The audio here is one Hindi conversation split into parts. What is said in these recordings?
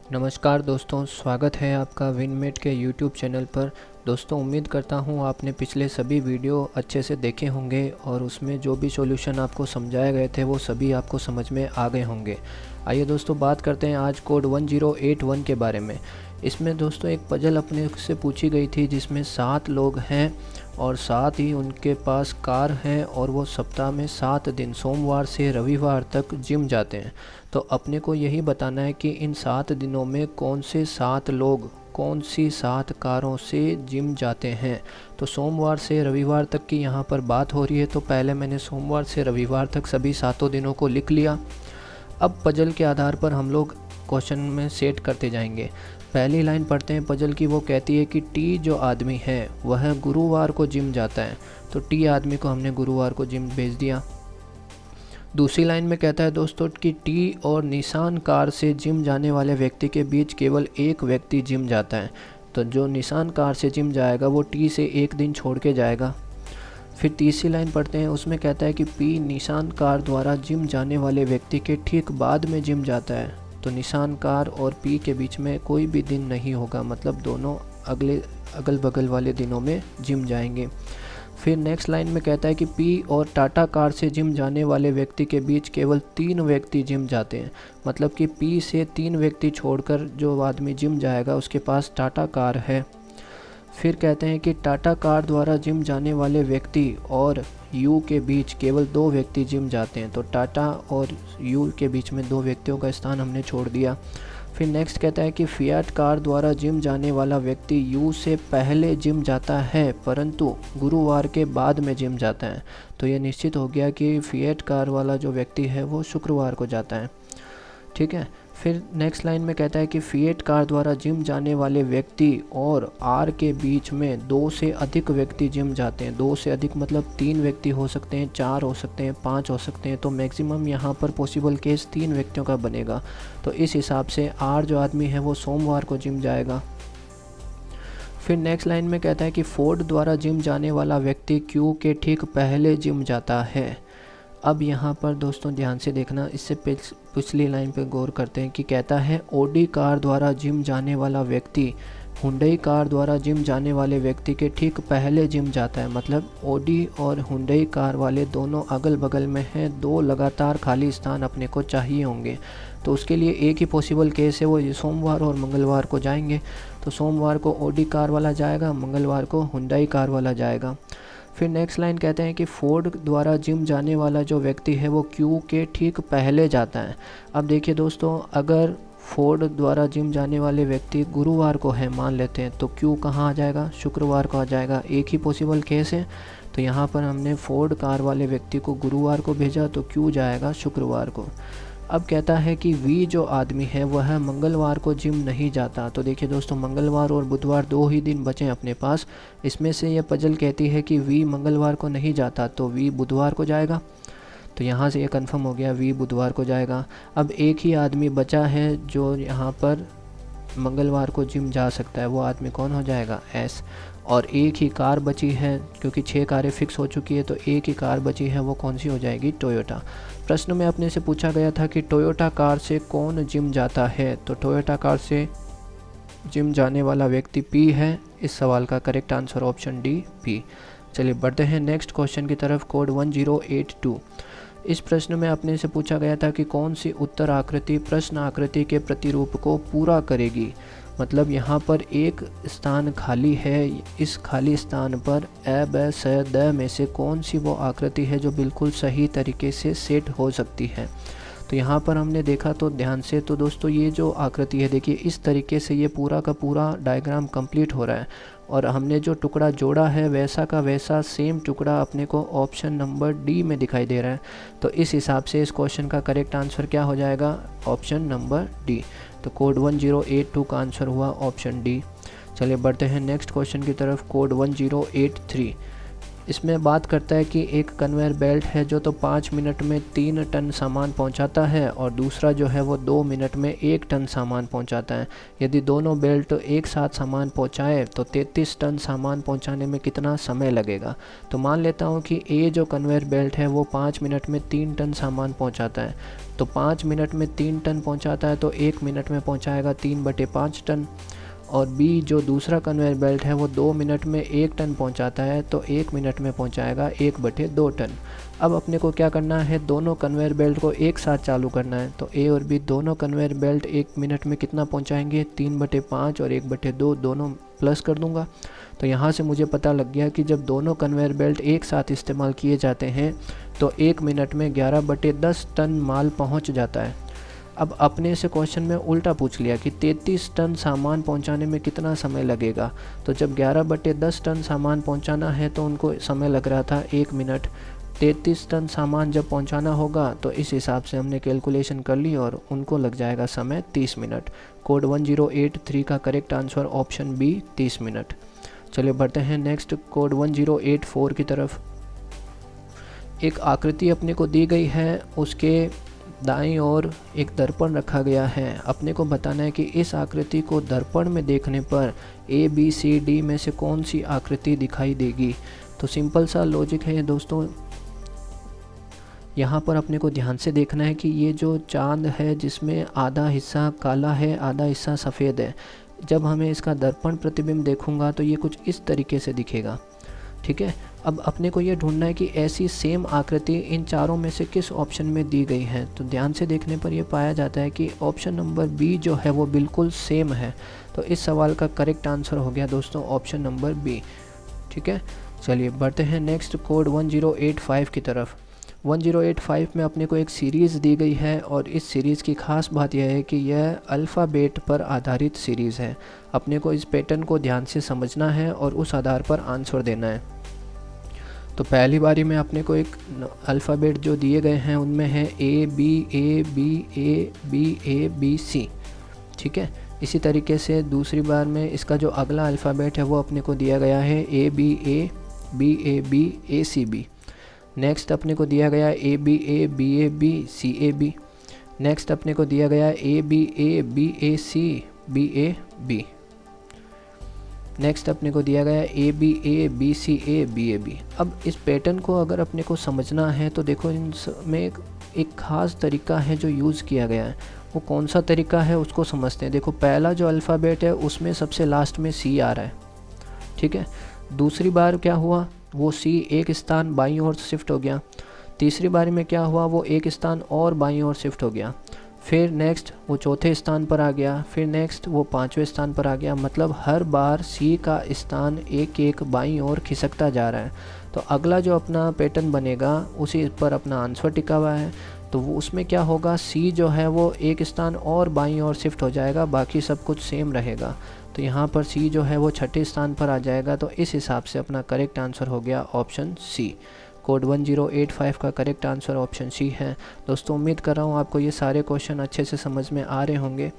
नमस्कार दोस्तों, स्वागत है आपका विनमेट के यूट्यूब चैनल पर। दोस्तों, उम्मीद करता हूँ आपने पिछले सभी वीडियो अच्छे से देखे होंगे और उसमें जो भी सॉल्यूशन आपको समझाए गए थे वो सभी आपको समझ में आ गए होंगे। आइए दोस्तों, बात करते हैं आज कोड 1081 के बारे में। इसमें दोस्तों एक पजल अपने से पूछी गई थी जिसमें 7 लोग हैं और साथ ही उनके पास कार है और वो सप्ताह में 7 दिन सोमवार से रविवार तक जिम जाते हैं। तो अपने को यही बताना है कि इन 7 दिनों में कौन से 7 लोग कौन सी 7 कारों से जिम जाते हैं। तो सोमवार से रविवार तक की यहाँ पर बात हो रही है, तो पहले मैंने सोमवार से रविवार तक सभी 7 दिनों को लिख लिया। अब पजल के आधार पर हम लोग क्वेश्चन में सेट करते जाएंगे। पहली लाइन पढ़ते हैं पजल की। वो कहती है कि टी जो आदमी है वह गुरुवार को जिम जाता है, तो टी आदमी को हमने गुरुवार को जिम भेज दिया। दूसरी लाइन में कहता है दोस्तों कि टी और निशान कार से जिम जाने वाले व्यक्ति के बीच केवल एक व्यक्ति जिम जाता है, तो जो निशान कार से जिम जाएगा वो टी से एक दिन छोड़ के जाएगा। फिर तीसरी लाइन पढ़ते हैं, उसमें कहता है कि पी निशान कार द्वारा जिम जाने वाले व्यक्ति के ठीक बाद में जिम जाता है, तो निशान कार और पी के बीच में कोई भी दिन नहीं होगा, मतलब दोनों अगल बगल वाले दिनों में जिम जाएंगे। फिर नेक्स्ट लाइन में कहता है कि पी और टाटा कार से जिम जाने वाले व्यक्ति के बीच केवल 3 व्यक्ति जिम जाते हैं, मतलब कि पी से 3 व्यक्ति छोड़कर जो आदमी जिम जाएगा उसके पास टाटा कार है। फिर कहते हैं कि टाटा कार द्वारा जिम जाने वाले व्यक्ति और यू के बीच केवल 2 व्यक्ति जिम जाते हैं, तो टाटा और यू के बीच में 2 व्यक्तियों का स्थान हमने छोड़ दिया। फिर नेक्स्ट कहता है कि फिएट कार द्वारा जिम जाने वाला व्यक्ति यू से पहले जिम जाता है परंतु गुरुवार के बाद में जिम जाता है, तो ये निश्चित हो गया कि फिएट कार वाला जो व्यक्ति है वो शुक्रवार को जाता है। ठीक है। फिर नेक्स्ट लाइन में कहता है कि फिएट कार द्वारा जिम जाने वाले व्यक्ति और आर के बीच में 2 से अधिक व्यक्ति जिम जाते हैं। 2 से अधिक मतलब 3 व्यक्ति हो सकते हैं, 4 हो सकते हैं, 5 हो सकते हैं, तो मैक्सिमम यहाँ पर पॉसिबल केस 3 व्यक्तियों का बनेगा। तो इस हिसाब से आर जो आदमी है वो सोमवार को जिम जाएगा। फिर नेक्स्ट लाइन में कहता है कि फोर्ड द्वारा जिम जाने वाला व्यक्ति क्यू के ठीक पहले जिम जाता है। अब यहाँ पर दोस्तों ध्यान से देखना, इससे पिछली लाइन पे गौर करते हैं कि कहता है ओडी कार द्वारा जिम जाने वाला व्यक्ति हुंडई कार द्वारा जिम जाने वाले व्यक्ति के ठीक पहले जिम जाता है, मतलब ओडी और हुंडई कार वाले दोनों अगल बगल में हैं, 2 लगातार खाली स्थान अपने को चाहिए होंगे, तो उसके लिए एक ही पॉसिबल केस है, वो सोमवार और मंगलवार को जाएंगे। तो सोमवार को ओडी कार वाला जाएगा, मंगलवार को हुंडई कार वाला जाएगा। फिर नेक्स्ट लाइन कहते हैं कि फोर्ड द्वारा जिम जाने वाला जो व्यक्ति है वो क्यू के ठीक पहले जाता है। अब देखिए दोस्तों, अगर फोर्ड द्वारा जिम जाने वाले व्यक्ति गुरुवार को है मान लेते हैं, तो क्यू कहाँ आ जाएगा? शुक्रवार को आ जाएगा। एक ही पॉसिबल केस है, तो यहाँ पर हमने फोर्ड कार वाले व्यक्ति को गुरुवार को भेजा, तो क्यू जाएगा शुक्रवार को। अब कहता है कि वी जो आदमी है वह मंगलवार को जिम नहीं जाता। तो देखिए दोस्तों, मंगलवार और बुधवार 2 ही दिन बचे अपने पास। इसमें से यह पजल कहती है कि वी मंगलवार को नहीं जाता, तो वी बुधवार को जाएगा। तो यहाँ से ये कंफर्म हो गया, वी बुधवार को जाएगा। अब एक ही आदमी बचा है जो यहाँ पर मंगलवार को जिम जा सकता है, वो आदमी कौन हो जाएगा? एस। और एक ही कार बची है, क्योंकि 6 कारें फिक्स हो चुकी है, तो एक ही कार बची है, वो कौन सी हो जाएगी? टोयोटा। प्रश्न में अपने से पूछा गया था कि टोयोटा कार से कौन जिम जाता है, तो टोयोटा कार से जिम जाने वाला व्यक्ति पी है। इस सवाल का correct answer option D, P. चलिए बढ़ते हैं नेक्स्ट क्वेश्चन की तरफ, कोड 1082। इस प्रश्न में अपने से पूछा गया था कि कौन सी उत्तर आकृति प्रश्न आकृति के प्रतिरूप को पूरा करेगी, मतलब यहाँ पर एक स्थान खाली है, इस खाली स्थान पर अ ब स द में से कौन सी वो आकृति है जो बिल्कुल सही तरीके से सेट हो सकती है। तो यहाँ पर हमने देखा तो ध्यान से, तो दोस्तों ये जो आकृति है देखिए इस तरीके से ये पूरा का पूरा डायग्राम कंप्लीट हो रहा है, और हमने जो टुकड़ा जोड़ा है वैसा का वैसा सेम टुकड़ा अपने को ऑप्शन नंबर डी में दिखाई दे रहा है। तो इस हिसाब से इस क्वेश्चन का करेक्ट आंसर क्या हो जाएगा? Option number D. तो कोड 1082 का आंसर हुआ ऑप्शन डी। चलिए बढ़ते हैं नेक्स्ट क्वेश्चन की तरफ, कोड 1083। इसमें बात करता है कि एक कन्वेयर बेल्ट है जो तो 5 मिनट में 3 टन सामान पहुंचाता है और दूसरा जो है वो 2 मिनट में 1 टन सामान पहुंचाता है। यदि दोनों बेल्ट एक साथ सामान पहुंचाए तो 33 टन सामान पहुंचाने में कितना समय लगेगा। तो मान लेता हूं कि ए जो कन्वेयर बेल्ट है वो 5 मिनट में 3 टन सामान पहुँचाता है, तो 5 मिनट में 3 टन पहुँचाता है तो 1 मिनट में पहुँचाएगा 3/5 टन। और बी जो दूसरा कन्वेयर बेल्ट है वो 2 मिनट में 1 टन पहुंचाता है तो 1 मिनट में पहुंचाएगा 1/2 टन। अब अपने को क्या करना है, दोनों कन्वेयर बेल्ट को एक साथ चालू करना है। तो ए और बी दोनों कन्वेयर बेल्ट 1 मिनट में कितना पहुंचाएंगे, 3/5 और 1/2 दोनों प्लस कर दूंगा। तो यहाँ से मुझे पता लग गया कि जब दोनों कन्वेयर बेल्ट एक साथ इस्तेमाल किए जाते हैं तो 1 मिनट में 11/10 टन माल पहुँच जाता है। अब अपने से क्वेश्चन में उल्टा पूछ लिया कि 33 टन सामान पहुंचाने में कितना समय लगेगा। तो जब 11/10 टन सामान पहुंचाना है तो उनको समय लग रहा था 1 मिनट। 33 टन सामान जब पहुंचाना होगा तो इस हिसाब से हमने कैलकुलेशन कर ली और उनको लग जाएगा समय 30 मिनट। कोड 1083 का correct answer option B 30 minute. चलिए बढ़ते हैं नेक्स्ट कोड 1084 की तरफ। एक आकृति अपने को दी गई है, उसके दाईं ओर एक दर्पण रखा गया है। अपने को बताना है कि इस आकृति को दर्पण में देखने पर ए बी सी डी में से कौन सी आकृति दिखाई देगी। तो सिंपल सा लॉजिक है दोस्तों, यहाँ पर अपने को ध्यान से देखना है कि ये जो चांद है जिसमें आधा हिस्सा काला है आधा हिस्सा सफ़ेद है, जब हमें इसका दर्पण प्रतिबिंब देखूंगा तो ये कुछ इस तरीके से दिखेगा। ठीक है, अब अपने को ये ढूंढना है कि ऐसी सेम आकृति इन चारों में से किस ऑप्शन में दी गई है। तो ध्यान से देखने पर यह पाया जाता है कि ऑप्शन नंबर बी जो है वो बिल्कुल सेम है। तो इस सवाल का करेक्ट आंसर हो गया दोस्तों ऑप्शन नंबर बी। ठीक है, चलिए बढ़ते हैं नेक्स्ट कोड 1085 की तरफ। 1085 में अपने को एक सीरीज़ दी गई है और इस सीरीज़ की ख़ास बात यह है कि यह अल्फ़ाबेट पर आधारित सीरीज़ है। अपने को इस पैटर्न को ध्यान से समझना है और उस आधार पर आंसर देना है। तो पहली बारी में अपने को एक अल्फ़ाबेट जो दिए गए हैं उनमें है A B A B A B A B C. ठीक है, इसी तरीके से दूसरी बार में इसका जो अगला अल्फ़ाबेट है वो अपने को दिया गया है A B A B A C B. Next अपने को दिया गया A B A B C. Next अपने को दिया गया A B A C B. Next अपने को दिया गया ए बी सी बी। अब इस पैटर्न को अगर अपने को समझना है तो देखो इनमें एक ख़ास तरीका है जो यूज़ किया गया है। वो कौन सा तरीका है उसको समझते हैं। देखो पहला जो अल्फ़ाबेट है उसमें सबसे लास्ट में सी आ रहा है। ठीक है, दूसरी बार क्या हुआ, वो सी एक स्थान बाईं ओर शिफ्ट हो गया। तीसरी बारी में क्या हुआ, वो एक स्थान और बाईं ओर शिफ्ट हो गया। फिर नेक्स्ट वो चौथे स्थान पर आ गया। फिर नेक्स्ट वो 5वें स्थान पर आ गया। मतलब हर बार सी का स्थान एक एक बाईं ओर खिसकता जा रहा है। तो अगला जो अपना पैटर्न बनेगा उसी पर अपना आंसर टिका हुआ है। तो वो उसमें क्या होगा, सी जो है वो एक स्थान और बाईं ओर शिफ्ट हो जाएगा, बाकी सब कुछ सेम रहेगा। तो यहाँ पर सी जो है वो छठे स्थान पर आ जाएगा। तो इस हिसाब से अपना करेक्ट आंसर हो गया ऑप्शन सी। कोड 1085 का करेक्ट आंसर ऑप्शन सी है। दोस्तों उम्मीद कर रहा हूँ आपको ये सारे क्वेश्चन अच्छे से समझ में आ रहे होंगे।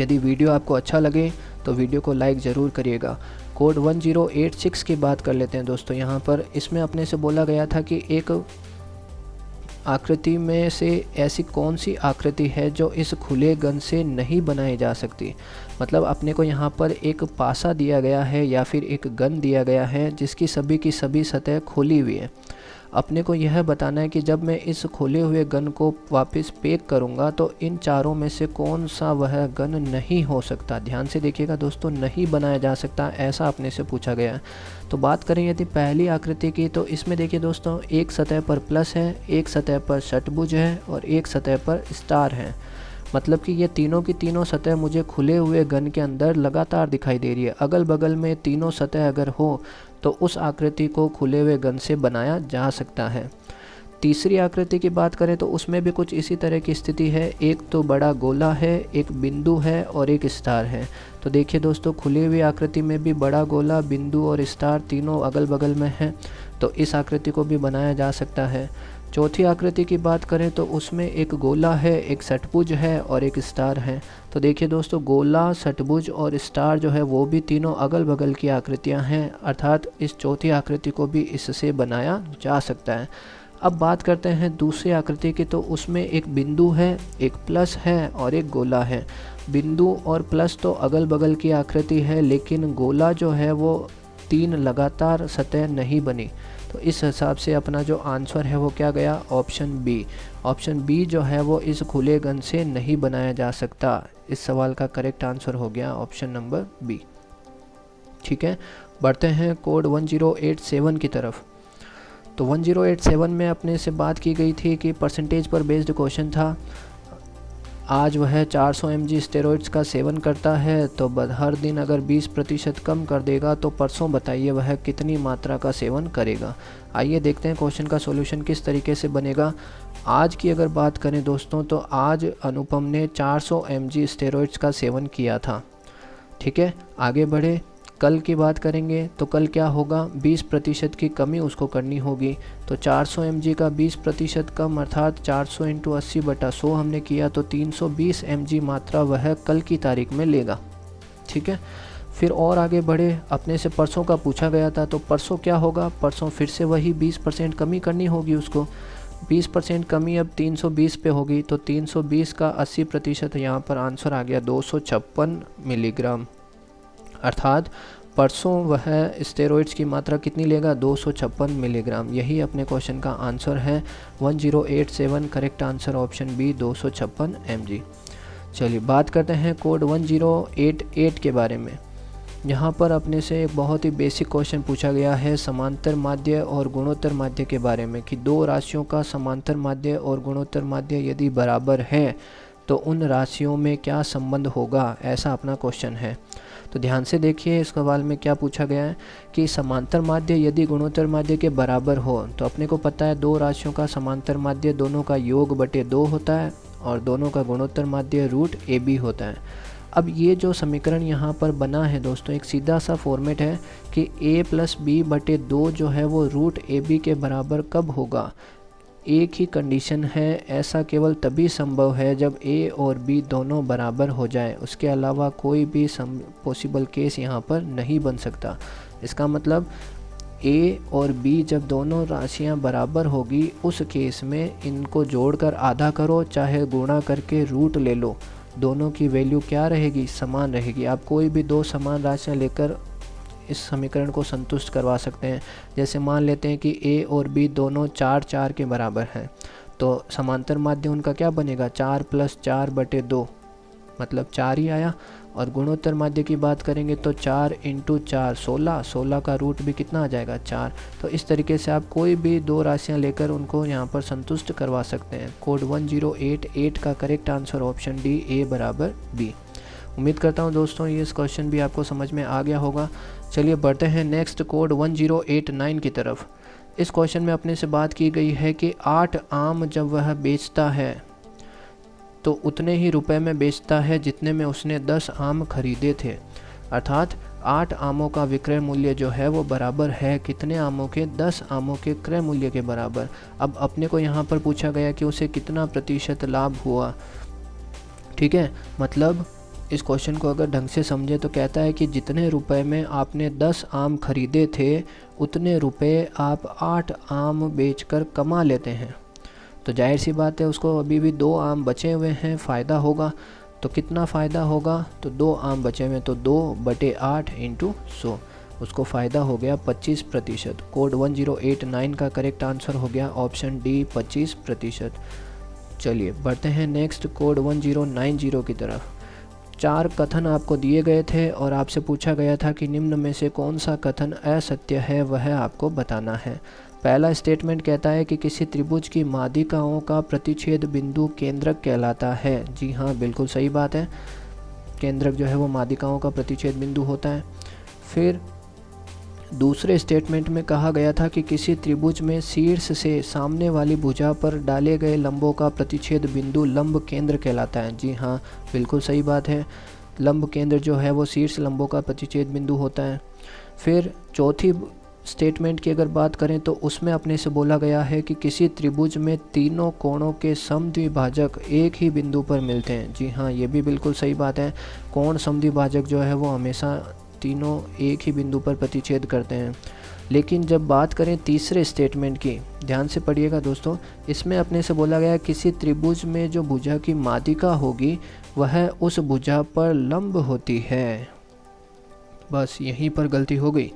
यदि वीडियो आपको अच्छा लगे तो वीडियो को लाइक ज़रूर करिएगा। कोड 1086 की बात कर लेते हैं दोस्तों। यहाँ पर इसमें अपने से बोला गया था कि एक आकृति में से ऐसी कौन सी आकृति है जो इस खुले गन से नहीं बनाई जा सकती। मतलब अपने को यहाँ पर एक पासा दिया गया है या फिर एक गन दिया गया है जिसकी सभी की सभी सतह खुली हुई है। अपने को यह बताना है कि जब मैं इस खुले हुए गन को वापस पैक करूँगा तो इन चारों में से कौन सा वह गन नहीं हो सकता। ध्यान से देखिएगा दोस्तों, नहीं बनाया जा सकता ऐसा अपने से पूछा गया है। तो बात करें यदि पहली आकृति की, तो इसमें देखिए दोस्तों एक सतह पर प्लस है, एक सतह पर षट्भुज है और एक सतह पर स्टार है। मतलब कि ये तीनों की तीनों सतह मुझे खुले हुए गन के अंदर लगातार दिखाई दे रही है। अगल बगल में तीनों सतह अगर हो तो उस आकृति को खुले हुए गन से बनाया जा सकता है। तीसरी आकृति की बात करें तो उसमें भी कुछ इसी तरह की स्थिति है। एक तो बड़ा गोला है, एक बिंदु है और एक स्टार है। तो देखिए दोस्तों, खुली हुई आकृति में भी बड़ा गोला, बिंदु और स्टार तीनों अगल बगल में हैं। तो इस आकृति को भी बनाया जा सकता है। चौथी आकृति की बात करें तो उसमें एक गोला है, एक षटभुज है और एक स्टार है। तो देखिए दोस्तों, गोला, षटभुज और स्टार जो है वो भी तीनों अगल बगल की आकृतियां हैं, अर्थात इस चौथी आकृति को भी इससे बनाया जा सकता है। अब बात करते हैं दूसरी आकृति की, तो उसमें एक बिंदु है, एक प्लस है और एक गोला है। बिंदु और प्लस तो अगल बगल की आकृति है, लेकिन गोला जो है वो 3 लगातार सतह नहीं बनी। तो इस हिसाब से अपना जो आंसर है वो क्या गया, ऑप्शन बी। ऑप्शन बी जो है वो इस खुले गन से नहीं बनाया जा सकता। इस सवाल का करेक्ट आंसर हो गया ऑप्शन नंबर बी। ठीक है, बढ़ते हैं कोड 1087 की तरफ। तो 1087 में अपने से बात की गई थी कि परसेंटेज पर बेस्ड क्वेश्चन था। आज वह 400 mg स्टेरॉइड्स का सेवन करता है, तो हर दिन अगर 20% कम कर देगा तो परसों बताइए वह कितनी मात्रा का सेवन करेगा। आइए देखते हैं क्वेश्चन का सॉल्यूशन किस तरीके से बनेगा। आज की अगर बात करें दोस्तों, तो आज अनुपम ने 400 mg स्टेरॉइड्स का सेवन किया था। ठीक है, आगे बढ़े। कल की बात करेंगे तो कल क्या होगा, 20% की कमी उसको करनी होगी। तो 400 mg का 20% कम अर्थात 400 × 80/100 हमने किया, तो 320 mg मात्रा वह कल की तारीख में लेगा। ठीक है, फिर और आगे बढ़े। अपने से परसों का पूछा गया था, तो परसों क्या होगा, परसों फिर से वही 20% कमी करनी होगी उसको। 20% कमी अब 320 पे होगी, तो 320 का 80% यहाँ पर आंसर आ गया 256 मिलीग्राम। अर्थात परसों वह स्टेरॉइड्स की मात्रा कितनी लेगा, 256 मिलीग्राम। यही अपने क्वेश्चन का आंसर है 1087। Correct answer option B, 256 mg। चलिए बात करते हैं कोड 1088 के बारे में। यहाँ पर अपने से एक बहुत ही बेसिक क्वेश्चन पूछा गया है समांतर माध्य और गुणोत्तर माध्य के बारे में, कि दो राशियों का समांतर माध्य और गुणोत्तर माध्य यदि बराबर है तो उन राशियों में क्या संबंध होगा, ऐसा अपना क्वेश्चन है। तो ध्यान से देखिए, इस सवाल में क्या पूछा गया है कि समांतर माध्य यदि गुणोत्तर माध्य के बराबर हो, तो अपने को पता है दो राशियों का समांतर माध्य दोनों का योग बटे 2 होता है और दोनों का गुणोत्तर माध्य √AB होता है। अब ये जो समीकरण यहाँ पर बना है दोस्तों, एक सीधा सा फॉर्मेट है कि a + b/2 जो है वो √AB के बराबर कब होगा। एक ही कंडीशन है, ऐसा केवल तभी संभव है जब a और b दोनों बराबर हो जाए, उसके अलावा कोई भी पॉसिबल केस यहाँ पर नहीं बन सकता। इसका मतलब a और b जब दोनों राशियाँ बराबर होगी, उस केस में इनको जोड़कर आधा करो, चाहे गुणा करके रूट ले लो, दोनों की वैल्यू क्या रहेगी, समान रहेगी। आप कोई भी दो समान राशियाँ लेकर इस समीकरण को संतुष्ट करवा सकते हैं। जैसे मान लेते हैं कि a और b दोनों 4 के बराबर हैं, तो समांतर माध्य उनका क्या बनेगा, 4 + 4/2 मतलब 4 ही आया। और गुणोत्तर माध्य की बात करेंगे तो 4 × 4 16 का रूट भी कितना आ जाएगा, 4। तो इस तरीके से आप कोई भी दो राशियां लेकर उनको यहाँ पर संतुष्ट करवा सकते हैं। कोड 1088 का correct answer option D, a = b। उम्मीद करता हूँ दोस्तों ये इस क्वेश्चन भी आपको समझ में आ गया होगा। चलिए बढ़ते हैं नेक्स्ट कोड 1089 की तरफ। इस क्वेश्चन में अपने से बात की गई है कि 8 आम जब वह बेचता है तो उतने ही रुपए में बेचता है जितने में उसने 10 आम खरीदे थे। अर्थात 8 आमों का विक्रय मूल्य जो है वो बराबर है कितने आमों के, 10 आमों के क्रय मूल्य के बराबर। अब अपने को यहाँ पर पूछा गया कि उसे कितना प्रतिशत लाभ हुआ। ठीक है, मतलब इस क्वेश्चन को अगर ढंग से समझे तो कहता है कि जितने रुपए में आपने 10 आम खरीदे थे, उतने रुपए आप 8 आम बेचकर कमा लेते हैं। तो जाहिर सी बात है उसको अभी भी 2 आम बचे हुए हैं, फ़ायदा होगा। तो कितना फ़ायदा होगा, तो 2 आम बचे हुए, तो 2/8 × 100 उसको फ़ायदा हो गया 25%। कोड 1089 का करेक्ट आंसर हो गया ऑप्शन डी, 25%। चलिए बढ़ते हैं नेक्स्ट कोड 1090 की तरफ। 4 कथन आपको दिए गए थे और आपसे पूछा गया था कि निम्न में से कौन सा कथन असत्य है, वह आपको बताना है। पहला स्टेटमेंट कहता है कि किसी त्रिभुज की माध्यिकाओं का प्रतिच्छेद बिंदु केंद्रक कहलाता है। जी हाँ, बिल्कुल सही बात है, केंद्रक जो है वो माध्यिकाओं का प्रतिच्छेद बिंदु होता है। फिर दूसरे स्टेटमेंट में कहा गया था कि किसी त्रिभुज में शीर्ष से सामने वाली भुजा पर डाले गए लंबों का प्रतिच्छेद बिंदु लंब केंद्र कहलाता है। जी हाँ, बिल्कुल सही बात है, लंब केंद्र जो है वो शीर्ष लंबों का प्रतिच्छेद बिंदु होता है। फिर चौथी स्टेटमेंट की अगर बात करें तो उसमें अपने से बोला गया है कि किसी त्रिभुज में तीनों कोणों के समद्विभाजक एक ही बिंदु पर मिलते हैं। जी हाँ, ये भी बिल्कुल सही बात है। कोण समद्विभाजक जो है वो हमेशा तीनों एक ही बिंदु पर प्रतिच्छेद करते हैं। लेकिन जब बात करें तीसरे स्टेटमेंट की, ध्यान से पढ़िएगा दोस्तों, इसमें अपने से बोला गया किसी त्रिभुज में जो भुजा की माध्यिका होगी वह उस भुजा पर लंब होती है। बस यहीं पर गलती हो गई।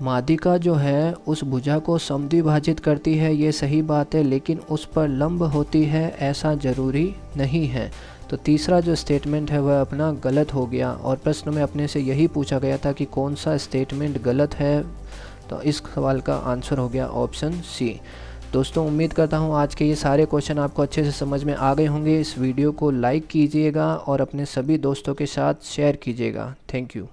माध्यिका जो है उस भुजा को समद्विभाजित करती है, ये सही बात है, लेकिन उस पर लंब होती है ऐसा ज़रूरी नहीं है। तो तीसरा जो स्टेटमेंट है वह अपना गलत हो गया, और प्रश्न में अपने से यही पूछा गया था कि कौन सा स्टेटमेंट गलत है। तो इस सवाल का आंसर हो गया ऑप्शन सी। दोस्तों उम्मीद करता हूँ आज के ये सारे क्वेश्चन आपको अच्छे से समझ में आ गए होंगे। इस वीडियो को लाइक कीजिएगा और अपने सभी दोस्तों के साथ शेयर कीजिएगा। Thank you.